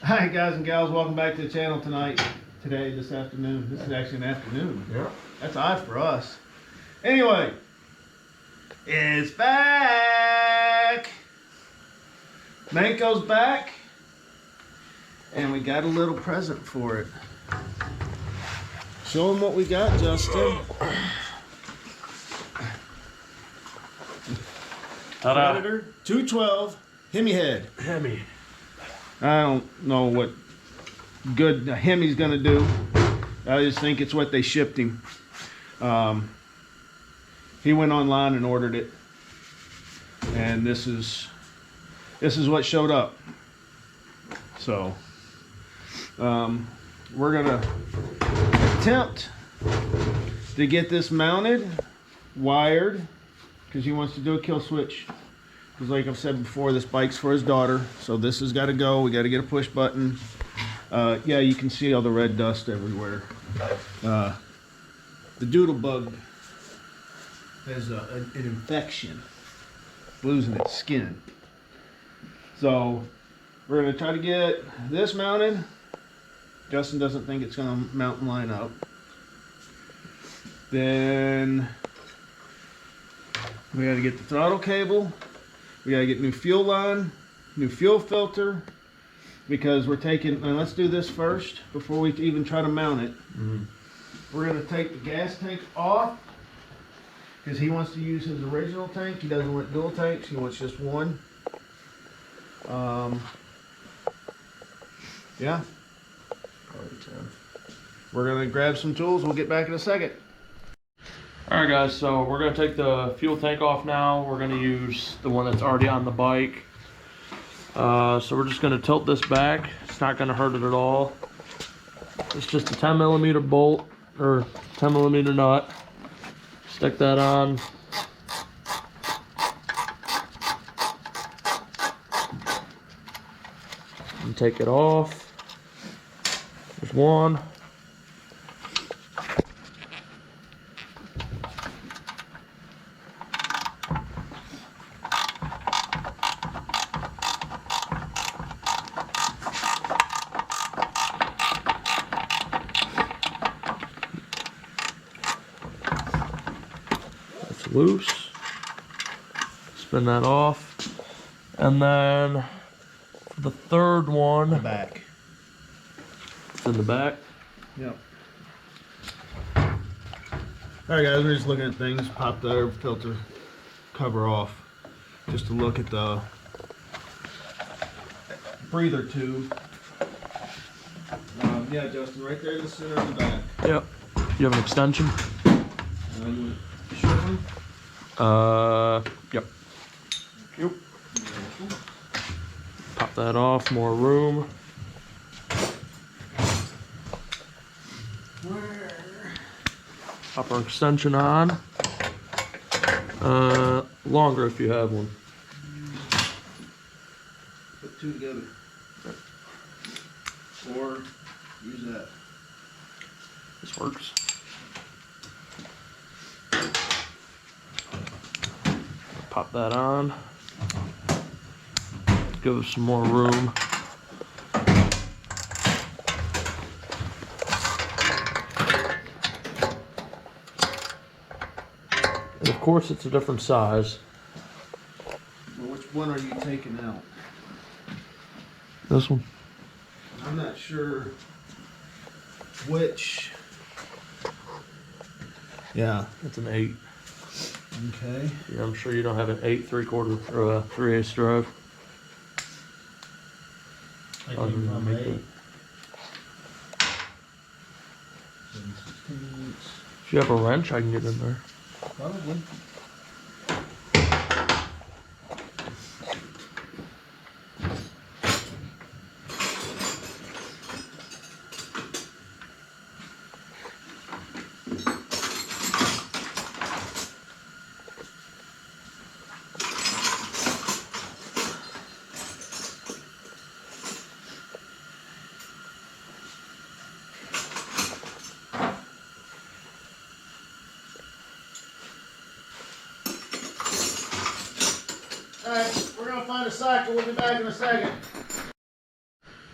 Hi guys and gals, welcome back to the channel tonight. This afternoon. This is actually an afternoon. Yeah. That's odd for us. Anyway, it's back. Manco's back. And we got a little present for it. Show them what we got, Justin. Predator 212 Hemi head. Hemi. I don't know what good Hemi's gonna do. I just think it's what they shipped him. He went online and ordered it, and this is what showed up. So we're gonna attempt to get this mounted, wired, because he wants to do a kill switch. Because like I've said before, this bike's for his daughter, so this has got to go. We got to get a push button. Yeah, you can see all the red dust everywhere. The doodle bug has an infection, losing its skin. So we're going to try to get this mounted. Justin doesn't think it's going to mount and line up. Then we got to get the throttle cable. We got to get new fuel line, new fuel filter, because we're taking, and let's do this first before we even try to mount it. We're going to take the gas tank off because he wants to use his original tank. He doesn't want dual tanks, he wants just one. Yeah. We're going to grab some tools. We'll get back in a second. Alright guys, so we're going to take the fuel tank off now. We're going to use the one that's already on the bike. So we're just going to tilt this back. It's not going to hurt it at all. It's just a 10mm bolt, or 10mm nut. Stick that on. And take it off. There's one. Loose. Spin that off. And then the third one. The back. It's in the back. Yep. Alright guys, we're just looking at things. Pop the air filter cover off. Just to look at the breather tube. Yeah, Justin, right there in the center of the back. Yep. You have an extension? You sure one? Yep. Pop that off, more room. Pop our extension on. Longer if you have one. Put two together. Or use that. This works. Pop that on. Give us some more room. And of course it's a different size. Well, which one are you taking out? This one. I'm not sure which. Yeah. It's an 8. Okay. Yeah, I'm sure you don't have an 8 3/4 or a 3/8 drive. I Other think than I'm make 8. it. 7/16. If you have a wrench, I can get in there. Probably. Alright, we're gonna find a cycle. We'll be back in a second.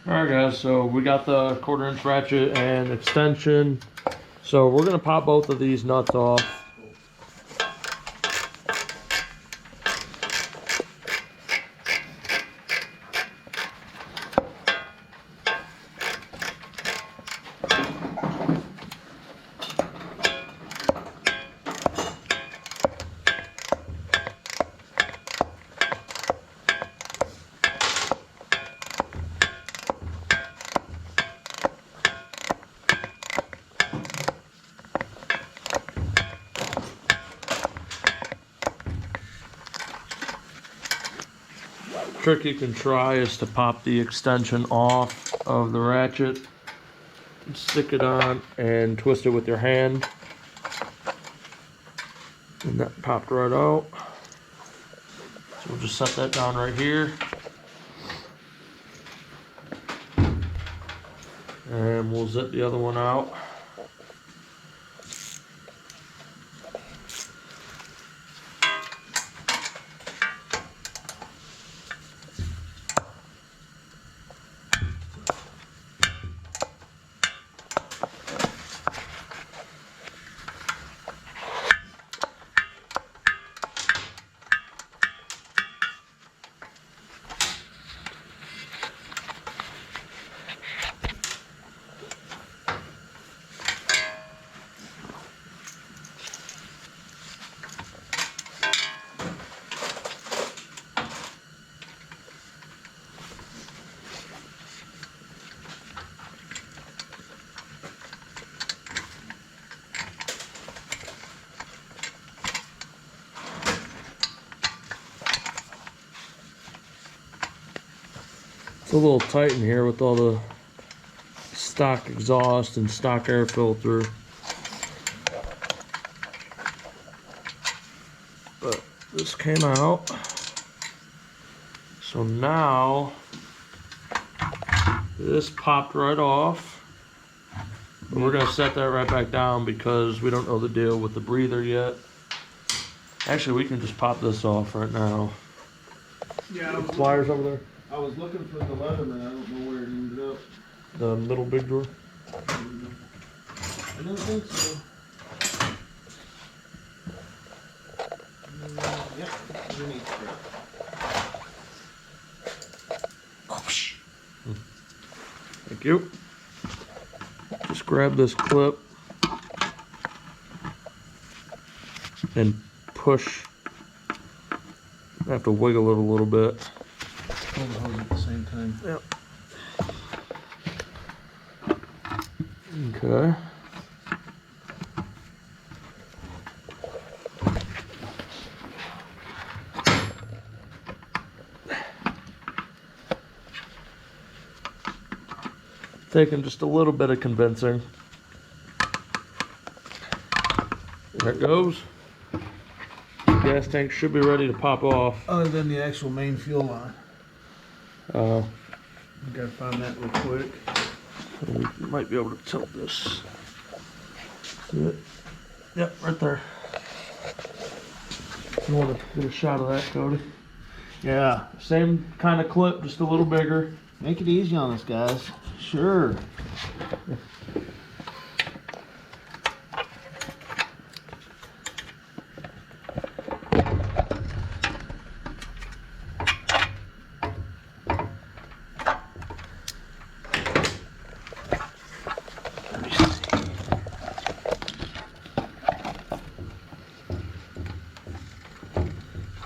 Alright guys, so we got the 1/4" ratchet and extension. So we're gonna pop both of these nuts off. Trick you can try is to pop the extension off of the ratchet, stick it on, and twist it with your hand. And that popped right out. So we'll just set that down right here. And we'll zip the other one out. It's a little tight in here with all the stock exhaust and stock air filter. But this came out. So now this popped right off. But we're gonna set that right back down because we don't know the deal with the breather yet. Actually, we can just pop this off right now. Yeah, Pliers over there. I was looking for the Leatherman. I don't know where it ended up. The middle big drawer. I don't think so. Yep, underneath there. Thank you. Just grab this clip and push. I have to wiggle it a little bit. Hold the hose at the same time. Yep. Okay. Taking just a little bit of convincing. There it goes. Gas tank should be ready to pop off. Other than the actual main fuel line. Uh, I gotta find that real quick. we might be able to tilt this. See it? Yep, right there. You want to get a shot of that, Cody? Yeah. Same kind of clip, just a little bigger. Make it easy on us, guys. Sure.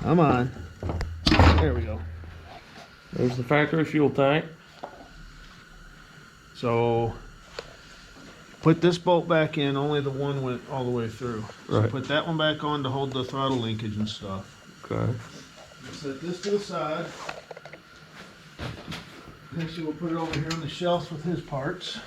Come on. There we go. There's the factory fuel tank. So put this bolt back in, only the one went all the way through. So Right. put that one back on to hold the throttle linkage and stuff. Okay. Set this to the side. Actually, we'll put it over here on the shelves with his parts.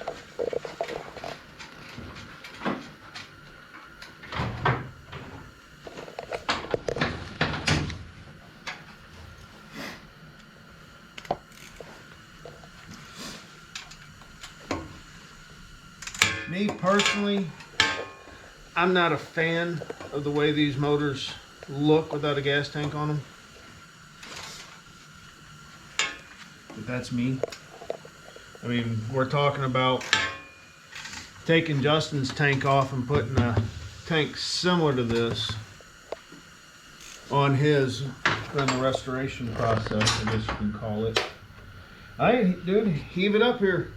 Me personally, I'm not a fan of the way these motors look without a gas tank on them. But that's me. I mean, we're talking about taking Justin's tank off and putting a tank similar to this on his during the restoration process, I guess you can call it. Alright, dude, heave it up here.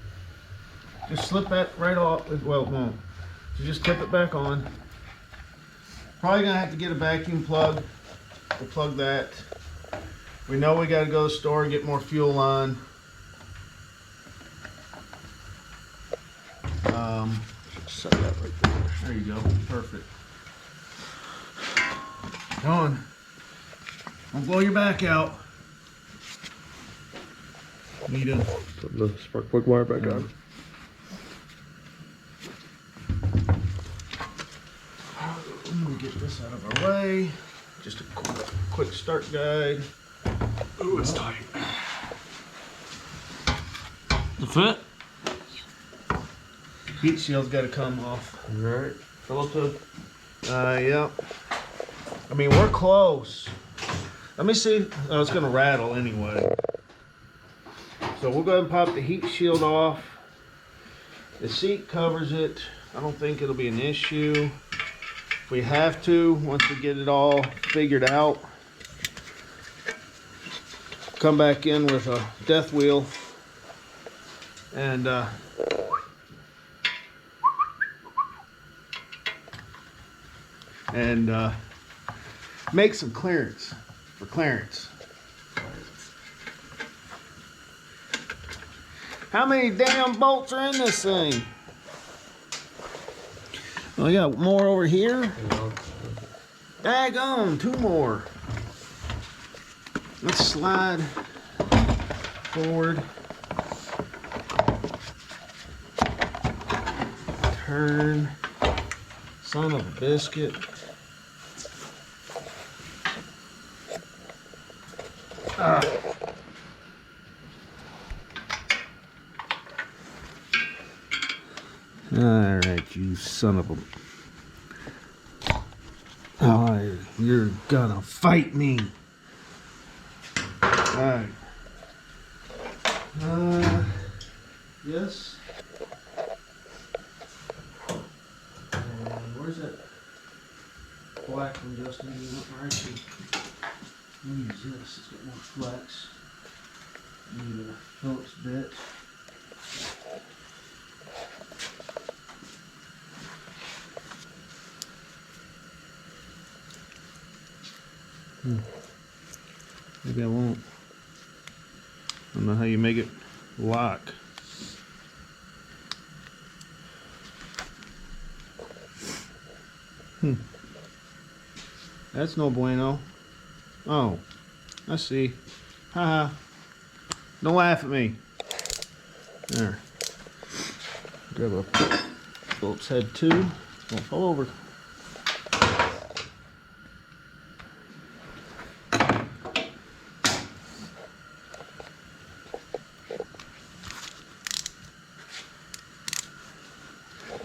Just slip that right off. Well, it won't. So just clip it back on. Probably gonna have to get a vacuum plug to plug that. We know we gotta go to the store and get more fuel on. Set that right there. There you go. Perfect. Go on. Don't blow your back out. Need to put the spark plug wire back on. Let me get this out of our way. Just a quick start guide. Ooh, it's tight. The fit? Heat shield's got to come off. Alright. Phillips head. Yeah. I mean, we're close. Let me see. Oh, it's going to rattle anyway. So we'll go ahead and pop the heat shield off. The seat covers it. I don't think it'll be an issue. If we have to, once we get it all figured out, come back in with a death wheel and make some clearance for clearance. How many damn bolts are in this thing? Oh, we got more over here. Daggone, 2 more. Let's slide forward. Turn. Son of a biscuit. Ah. All right, you son of a... Oh, you're gonna fight me. All right. Yes. And where's that black one, Justin? Actually, let me use this. It's got more flex. Need a Phillips bit. Maybe I won't. I don't know how you make it lock. That's no bueno. Oh, I see. Haha. Don't laugh at me. There. Grab a Phillips head 2. Don't fall over.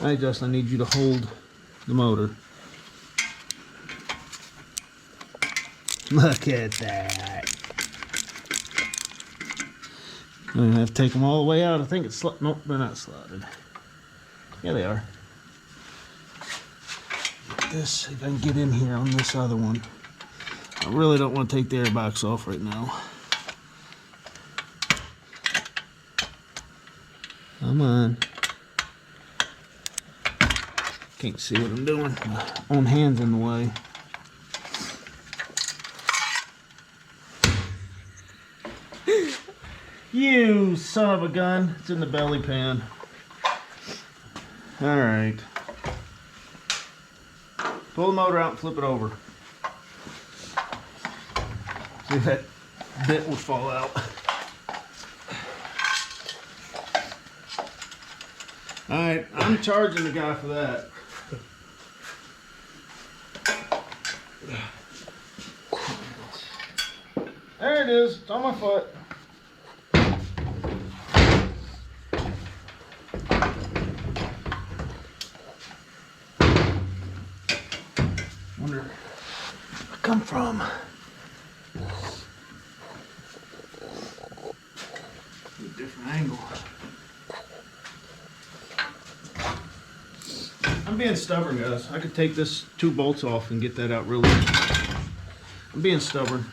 Alright, Justin, I need you to hold the motor. Look at that. I'm gonna have to take them all the way out. I think it's nope, they're not slotted. Yeah, they are. This, if I can get in here on this other one. I really don't want to take the airbox off right now. Come on. Can't see what I'm doing. My own hand's in the way. You son of a gun. It's in the belly pan. Alright. Pull the motor out and flip it over. See if that bit will fall out. Alright, I'm charging the guy for that. There it is. It's on my foot. Wonder where I come from. A different angle. I'm being stubborn, guys. I could take this 2 bolts off and get that out really easy. I'm being stubborn.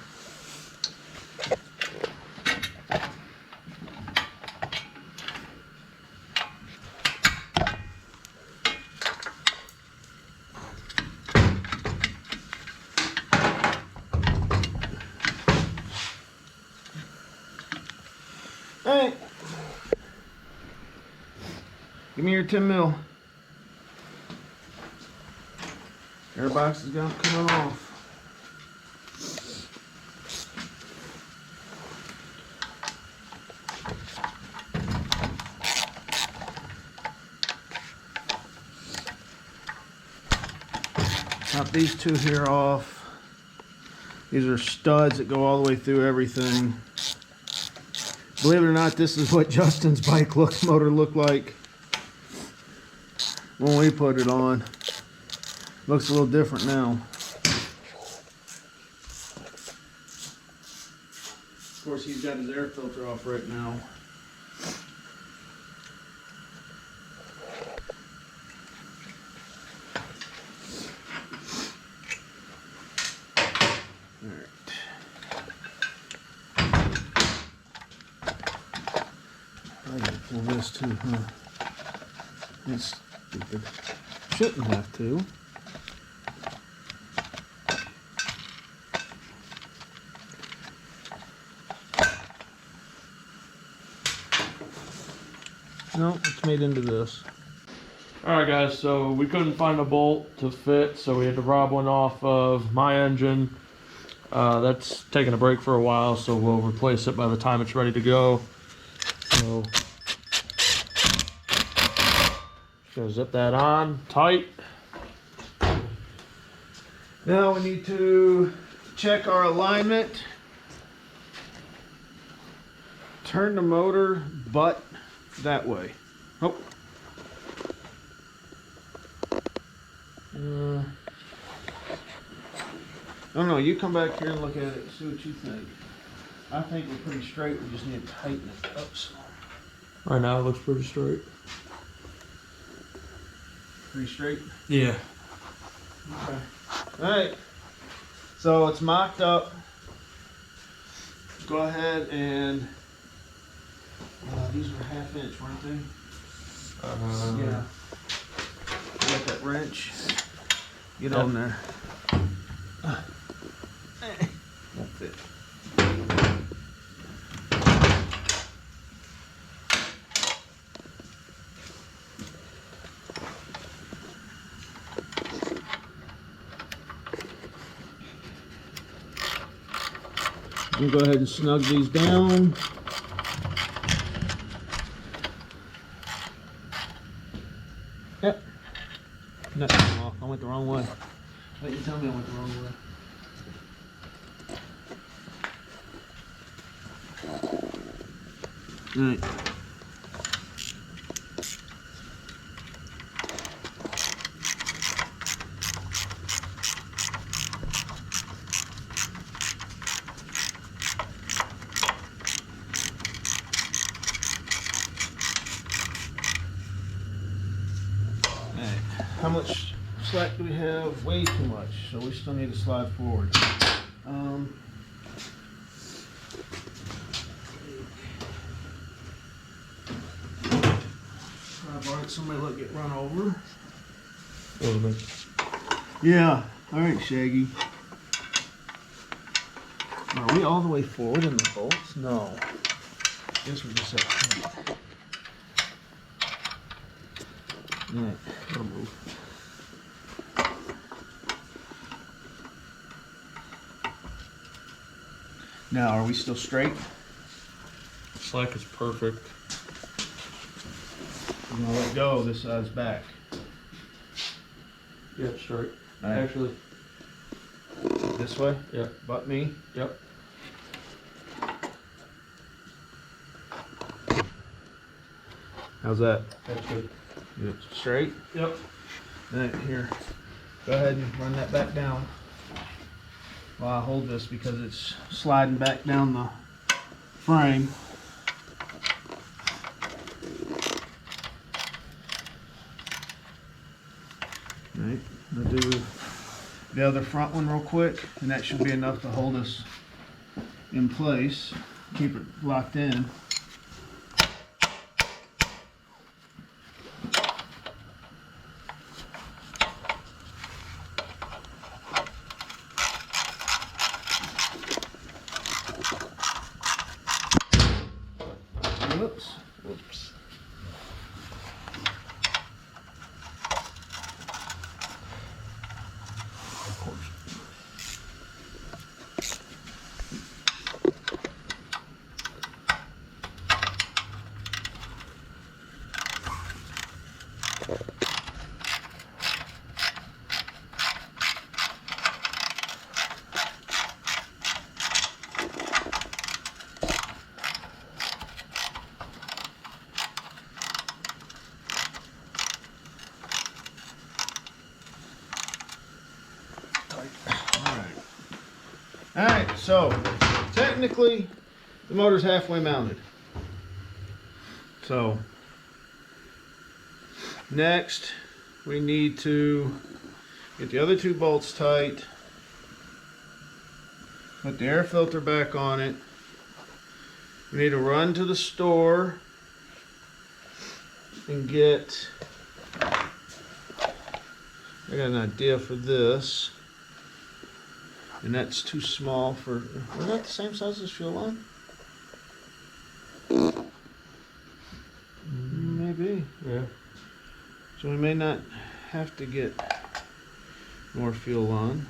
Hey, give me your 10 mil. Airbox is coming off. Pop these 2 here off. These are studs that go all the way through everything. Believe it or not, this is what Justin's bike motor looked like when we put it on. Looks a little different now. Of course, he's got his air filter off right now. I gotta pull this too, huh? That's stupid. Shouldn't have to. No, it's made into this. Alright guys, so we couldn't find a bolt to fit, so we had to rob one off of my engine. That's taking a break for a while, so we'll replace it by the time it's ready to go. So, just gonna zip that on tight. Now we need to check our alignment. Turn the motor butt that way. Oh. Oh no, you come back here and look at it and see what you think. I think we're pretty straight, we just need to tighten it up some. Right now it looks pretty straight. Pretty straight? Yeah. Okay. Alright. So it's mocked up. Go ahead and these were 1/2 inch, weren't they? Yeah. Got that wrench. Get on there. Won't fit. I'm gonna go ahead and snug these down. Yep. Nothing off. I went the wrong way. Why didn't you tell me I went the wrong way? All right. How much slack do we have? Way too much, so we still need to slide forward. Somebody let get run over. Yeah. All right, Shaggy. Are we all the way forward in the bolts? No. Guess we're just up here. All right. I'll move. Now, are we still straight? Slack is perfect. I'm gonna let go. This side's back. Yep, straight. Right. Actually. This way? Yep. Butt me? Yep. How's that? That's good. Yep. Straight? Yep. All right, here. Go ahead and run that back down. While I hold this because it's sliding back down the frame. I'll do the other front one real quick, and that should be enough to hold us in place, keep it locked in. Whoops. Whoops. Alright, so technically the motor's halfway mounted. So next we need to get the other two bolts tight, put the air filter back on it. We need to run to the store and get, I got an idea for this. And that's too small for, is that the same size as fuel line? Maybe. Yeah. So we may not have to get more fuel line.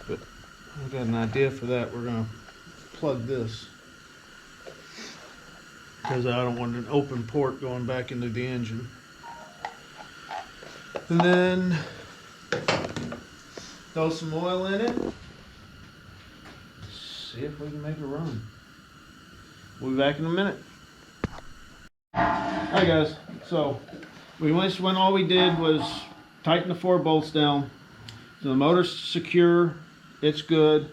But I've got an idea for that. We're gonna plug this, because I don't want an open port going back into the engine. And then throw some oil in it. See if we can make it run. We'll be back in a minute. Alright guys, so all we did was tighten the 4 bolts down. So the motor's secure, it's good.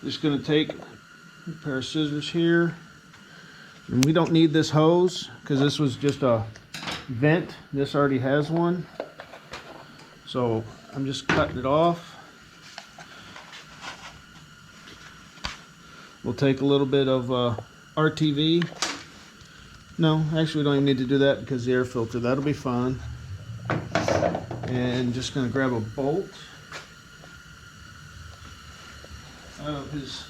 Just gonna take a pair of scissors here. And we don't need this hose because this was just a vent. This already has one. So I'm just cutting it off. We'll take a little bit of RTV. No, actually we don't even need to do that because the air filter, that'll be fine. And just gonna grab a bolt out of his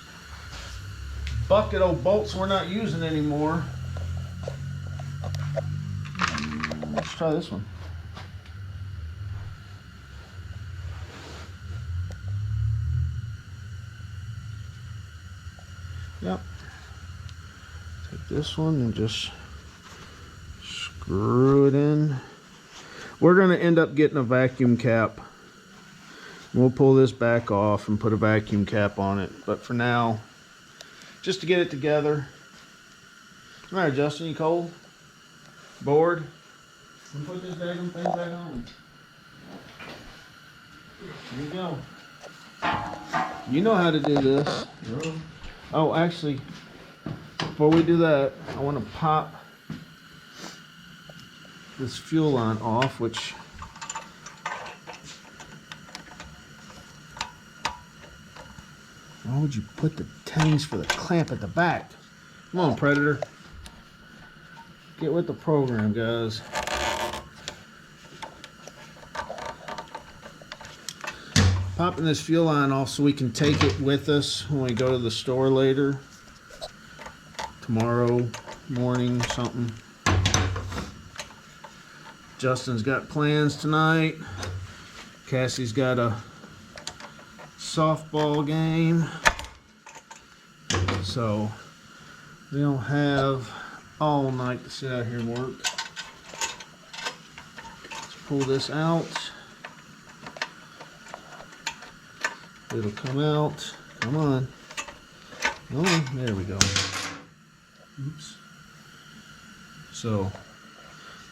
bucket of bolts we're not using anymore. Let's try this one. Yep. Take this one and just screw it in. We're going to end up getting a vacuum cap. We'll pull this back off and put a vacuum cap on it. But for now, just to get it together. All right, Justin, you cold? Bored? We'll put this daggum thing back on. Here you go. You know how to do this. Oh, actually, before we do that, I want to pop this fuel line off, which why would you put the tangs for the clamp at the back? Come on, Predator. Get with the program, guys. Popping this fuel line off so we can take it with us when we go to the store later. Tomorrow morning, something. Justin's got plans tonight. Cassie's got a softball game. So we don't have all night to sit out here and work. Let's pull this out. It'll come out. Come on. Come on. There we go. Oops. So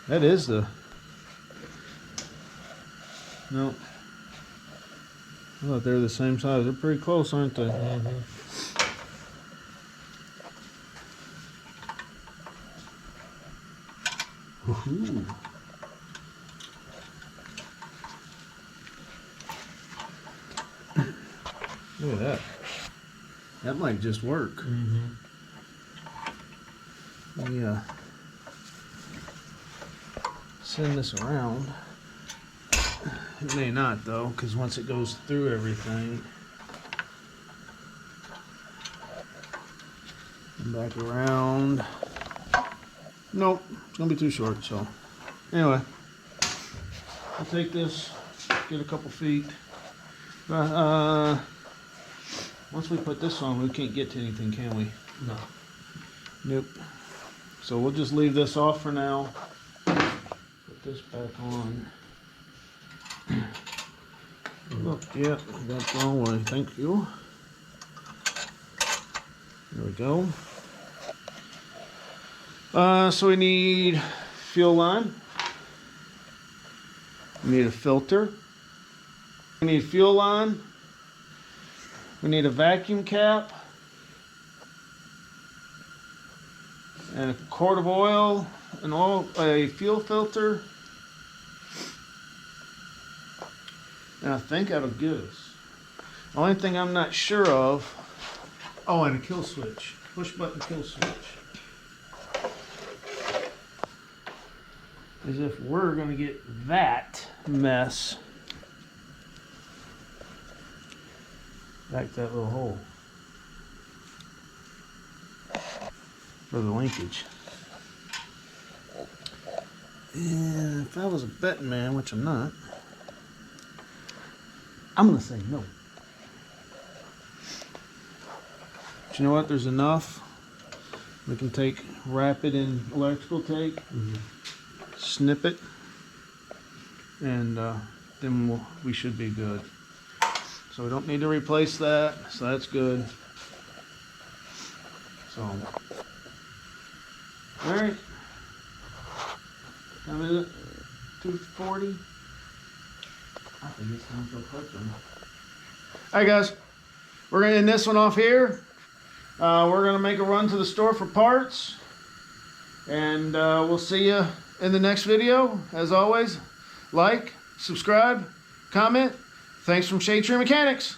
that is the. No. I thought they're the same size. They're pretty close, aren't they? Mm-hmm. Woohoo. Look at that. That might just work. Yeah. Send this around. It may not though, because once it goes through everything. And back around. Nope, it's gonna be too short, so. Anyway. I'll take this, get a couple feet. Once we put this on, we can't get to anything, can we? No. Nope. So we'll just leave this off for now. Put this back on. Oh, yeah, that's the wrong way. Thank you. There we go. So we need fuel line. We need a filter. We need fuel line. We need a vacuum cap. And a quart of oil, a fuel filter. And I think that'll get us. The only thing I'm not sure of, oh, and a kill switch. Push button kill switch. Is if we're gonna get that mess back that little hole for the linkage. And if I was a betting man, which I'm not, I'm gonna say no. But you know what? There's enough. We can wrap it in electrical tape, snip it, and then we should be good. So we don't need to replace that, so that's good. So, all right. How is it? 240. I think it's time for a quick one. All right, guys. We're gonna end this one off here. We're gonna make a run to the store for parts, and we'll see you in the next video. As always, like, subscribe, comment. Thanks from Shade Tree Mechanics.